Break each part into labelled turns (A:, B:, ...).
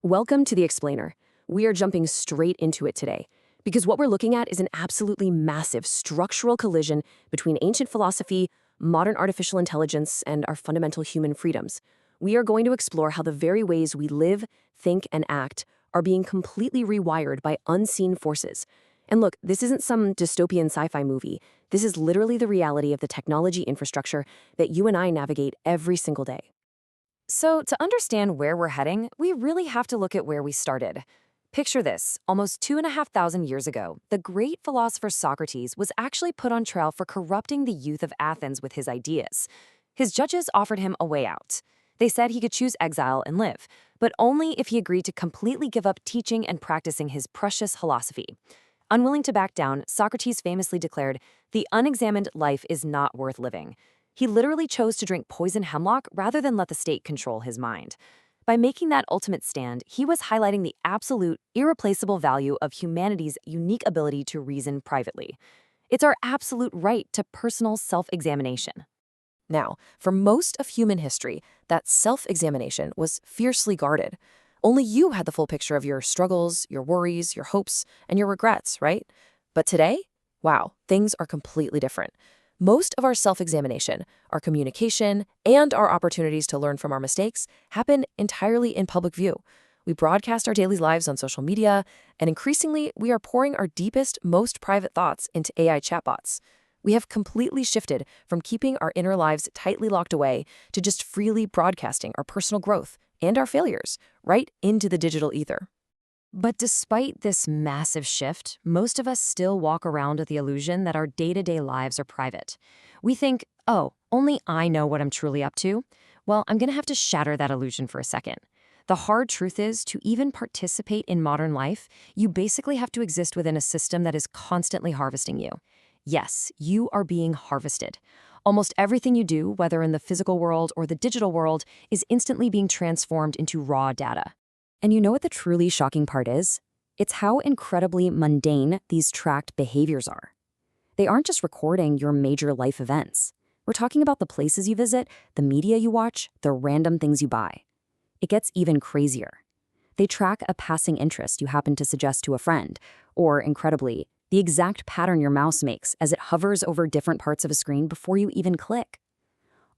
A: Welcome to The Explainer. We are jumping straight into it today, because what we're looking at is an absolutely massive structural collision between ancient philosophy, modern artificial intelligence, and our fundamental human freedoms. We are going to explore how the very ways we live, think, and act are being completely rewired by unseen forces. And look, this isn't some dystopian sci-fi movie. This is literally the reality of the technology infrastructure that you and I navigate every single day.
B: So, to understand where we're heading, we really have to look at where we started. Picture this: almost 2,500 years ago, the great philosopher Socrates was actually put on trial for corrupting the youth of Athens with his ideas. His judges offered him a way out. They said he could choose exile and live, but only if he agreed to completely give up teaching and practicing his precious philosophy. Unwilling to back down, Socrates famously declared, "The unexamined life is not worth living." He literally chose to drink poison hemlock rather than let the state control his mind. By making that ultimate stand, he was highlighting the absolute, irreplaceable value of humanity's unique ability to reason privately. It's our absolute right to personal self-examination.
A: Now, for most of human history, that self-examination was fiercely guarded. Only you had the full picture of your struggles, your worries, your hopes, and your regrets, right? But today, wow, things are completely different. Most of our self-examination, our communication, and our opportunities to learn from our mistakes happen entirely in public view. We broadcast our daily lives on social media, and increasingly, we are pouring our deepest, most private thoughts into AI chatbots. We have completely shifted from keeping our inner lives tightly locked away to just freely broadcasting our personal growth and our failures right into the digital ether.
B: But despite this massive shift, most of us still walk around with the illusion that our day-to-day lives are private. We think, oh, only I know what I'm truly up to. Well, I'm going to have to shatter that illusion for a second. The hard truth is, to even participate in modern life, you basically have to exist within a system that is constantly harvesting you. Yes, you are being harvested. Almost everything you do, whether in the physical world or the digital world, is instantly being transformed into raw data. And you know what the truly shocking part is? It's how incredibly mundane these tracked behaviors are. They aren't just recording your major life events. We're talking about the places you visit, the media you watch, the random things you buy. It gets even crazier. They track a passing interest you happen to suggest to a friend, or, incredibly, the exact pattern your mouse makes as it hovers over different parts of a screen before you even click.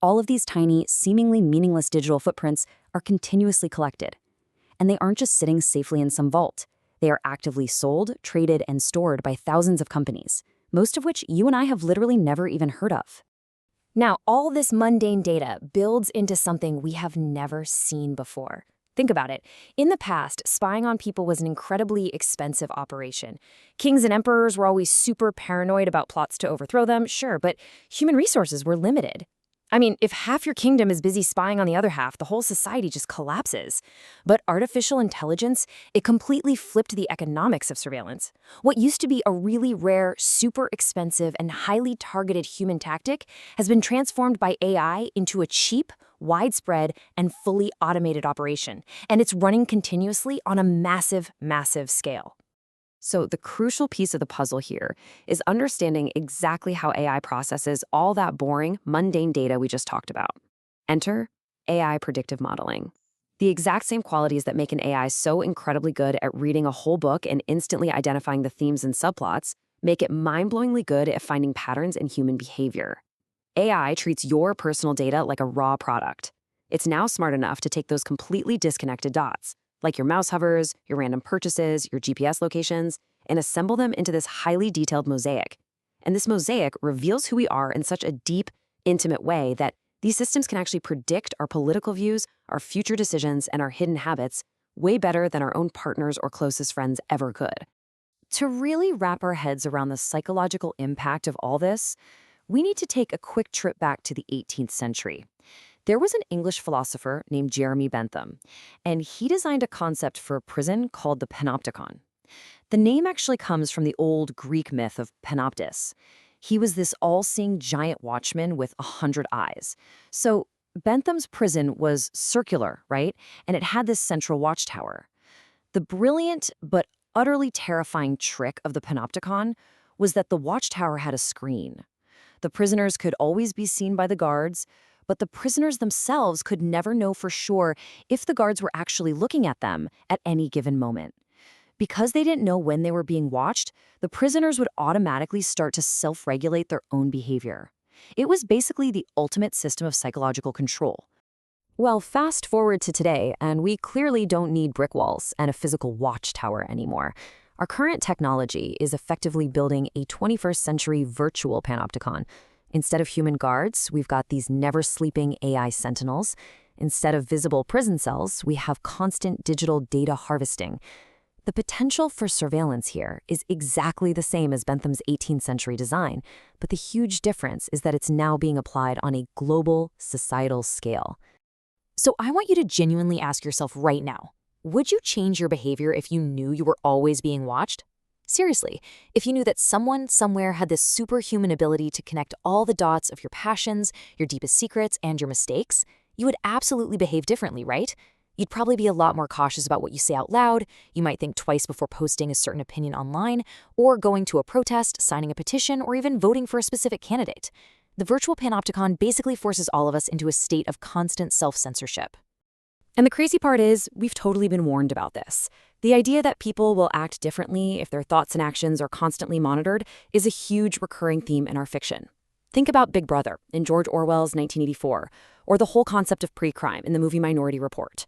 B: All of these tiny, seemingly meaningless digital footprints are continuously collected. And they aren't just sitting safely in some vault. They are actively sold, traded, and stored by thousands of companies, most of which you and I have literally never even heard of. Now, all this mundane data builds into something we have never seen before. Think about it. In the past, spying on people was an incredibly expensive operation. Kings and emperors were always super paranoid about plots to overthrow them, sure, but human resources were limited. I mean, if half your kingdom is busy spying on the other half, the whole society just collapses. But artificial intelligence, it completely flipped the economics of surveillance. What used to be a really rare, super expensive, and highly targeted human tactic has been transformed by AI into a cheap, widespread, and fully automated operation. And it's running continuously on a massive, massive scale. So the crucial piece of the puzzle here is understanding exactly how AI processes all that boring, mundane data we just talked about. Enter AI predictive modeling. The exact same qualities that make an AI so incredibly good at reading a whole book and instantly identifying the themes and subplots make it mind-blowingly good at finding patterns in human behavior. AI treats your personal data like a raw product. It's now smart enough to take those completely disconnected dots, like your mouse hovers, your random purchases, your GPS locations, and assemble them into this highly detailed mosaic. And this mosaic reveals who we are in such a deep, intimate way that these systems can actually predict our political views, our future decisions, and our hidden habits way better than our own partners or closest friends ever could. To really wrap our heads around the psychological impact of all this, we need to take a quick trip back to the 18th century. There was an English philosopher named Jeremy Bentham, and he designed a concept for a prison called the panopticon. The name actually comes from the old Greek myth of Panoptis. He was this all-seeing giant watchman with 100 eyes. So Bentham's prison was circular, right? And it had this central watchtower. The brilliant but utterly terrifying trick of the panopticon was that the watchtower had a screen. The prisoners could always be seen by the guards, but the prisoners themselves could never know for sure if the guards were actually looking at them at any given moment. Because they didn't know when they were being watched, the prisoners would automatically start to self-regulate their own behavior. It was basically the ultimate system of psychological control. Well, fast forward to today, and we clearly don't need brick walls and a physical watchtower anymore. Our current technology is effectively building a 21st century virtual panopticon. Instead of human guards, we've got these never-sleeping AI sentinels. Instead of visible prison cells, we have constant digital data harvesting. The potential for surveillance here is exactly the same as Bentham's 18th century design, but the huge difference is that it's now being applied on a global, societal scale.
A: So I want you to genuinely ask yourself right now, would you change your behavior if you knew you were always being watched? Seriously, if you knew that someone somewhere had this superhuman ability to connect all the dots of your passions, your deepest secrets, and your mistakes, you would absolutely behave differently, right? You'd probably be a lot more cautious about what you say out loud. You might think twice before posting a certain opinion online, or going to a protest, signing a petition, or even voting for a specific candidate. The virtual panopticon basically forces all of us into a state of constant self-censorship. And the crazy part is, we've totally been warned about this. The idea that people will act differently if their thoughts and actions are constantly monitored is a huge recurring theme in our fiction. Think about Big Brother in George Orwell's 1984, or the whole concept of pre-crime in the movie Minority Report.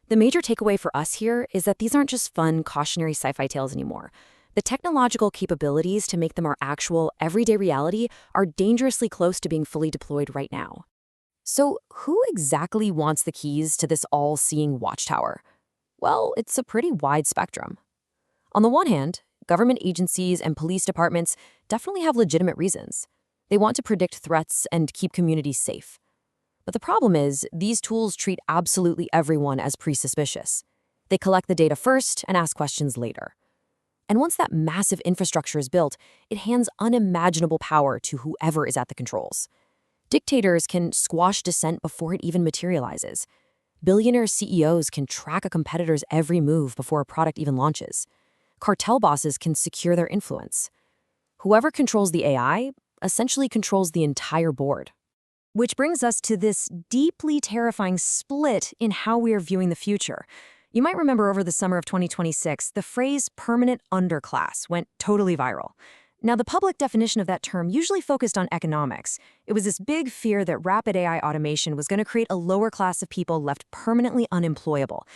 A: The major takeaway for us here is that these aren't just fun, cautionary sci-fi tales anymore. The technological capabilities to make them our actual, everyday reality are dangerously close to being fully deployed right now. So, who exactly wants the keys to this all-seeing watchtower? Well, it's a pretty wide spectrum. On the one hand, government agencies and police departments definitely have legitimate reasons. They want to predict threats and keep communities safe. But the problem is, these tools treat absolutely everyone as pre-suspicious. They collect the data first and ask questions later. And once that massive infrastructure is built, it hands unimaginable power to whoever is at the controls. Dictators can squash dissent before it even materializes. Billionaire CEOs can track a competitor's every move before a product even launches. Cartel bosses can secure their influence. Whoever controls the AI essentially controls the entire board. Which brings us to this deeply terrifying split in how we are viewing the future. You might remember over the summer of 2026, the phrase permanent underclass went totally viral. Now, the public definition of that term usually focused on economics. It was this big fear that rapid AI automation was going to create a lower class of people left permanently unemployable.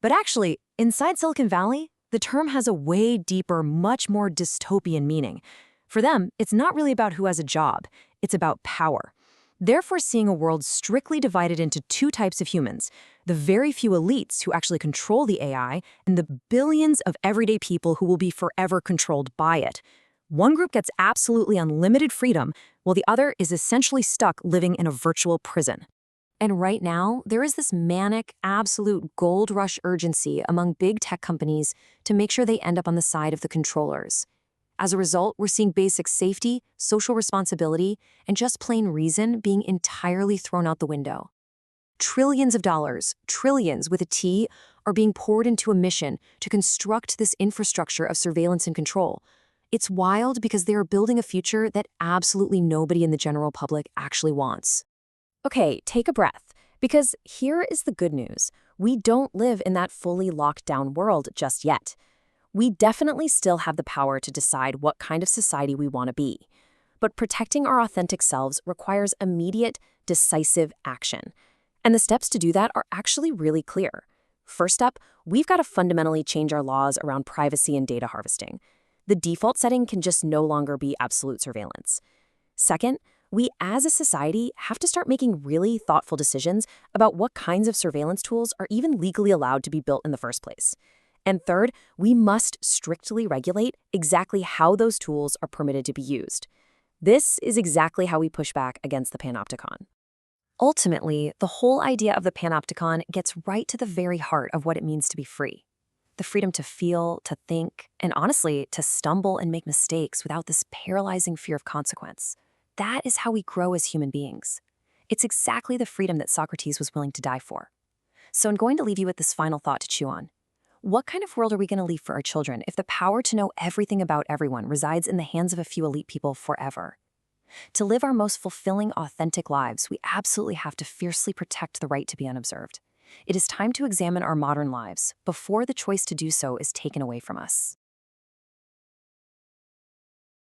A: But actually, inside Silicon Valley, the term has a way deeper, much more dystopian meaning. For them, it's not really about who has a job, it's about power. They're foreseeing a world strictly divided into two types of humans: the very few elites who actually control the AI, and the billions of everyday people who will be forever controlled by it. One group gets absolutely unlimited freedom, while the other is essentially stuck living in a virtual prison. And right now, there is this manic, absolute gold rush urgency among big tech companies to make sure they end up on the side of the controllers. As a result, we're seeing basic safety, social responsibility, and just plain reason being entirely thrown out the window. Trillions of dollars, trillions with a T, are being poured into a mission to construct this infrastructure of surveillance and control. It's wild because they are building a future that absolutely nobody in the general public actually wants. Okay, take a breath, because here is the good news. We don't live in that fully locked down world just yet. We definitely still have the power to decide what kind of society we want to be. But protecting our authentic selves requires immediate, decisive action. And the steps to do that are actually really clear. First up, we've got to fundamentally change our laws around privacy and data harvesting. The default setting can just no longer be absolute surveillance. Second, we as a society have to start making really thoughtful decisions about what kinds of surveillance tools are even legally allowed to be built in the first place. And third, we must strictly regulate exactly how those tools are permitted to be used. This is exactly how we push back against the panopticon. Ultimately, the whole idea of the panopticon gets right to the very heart of what it means to be free. The freedom to feel, to think, and honestly, to stumble and make mistakes without this paralyzing fear of consequence. That is how we grow as human beings. It's exactly the freedom that Socrates was willing to die for. So I'm going to leave you with this final thought to chew on. What kind of world are we going to leave for our children if the power to know everything about everyone resides in the hands of a few elite people forever? To live our most fulfilling, authentic lives, we absolutely have to fiercely protect the right to be unobserved. It is time to examine our modern lives before the choice to do so is taken away from us.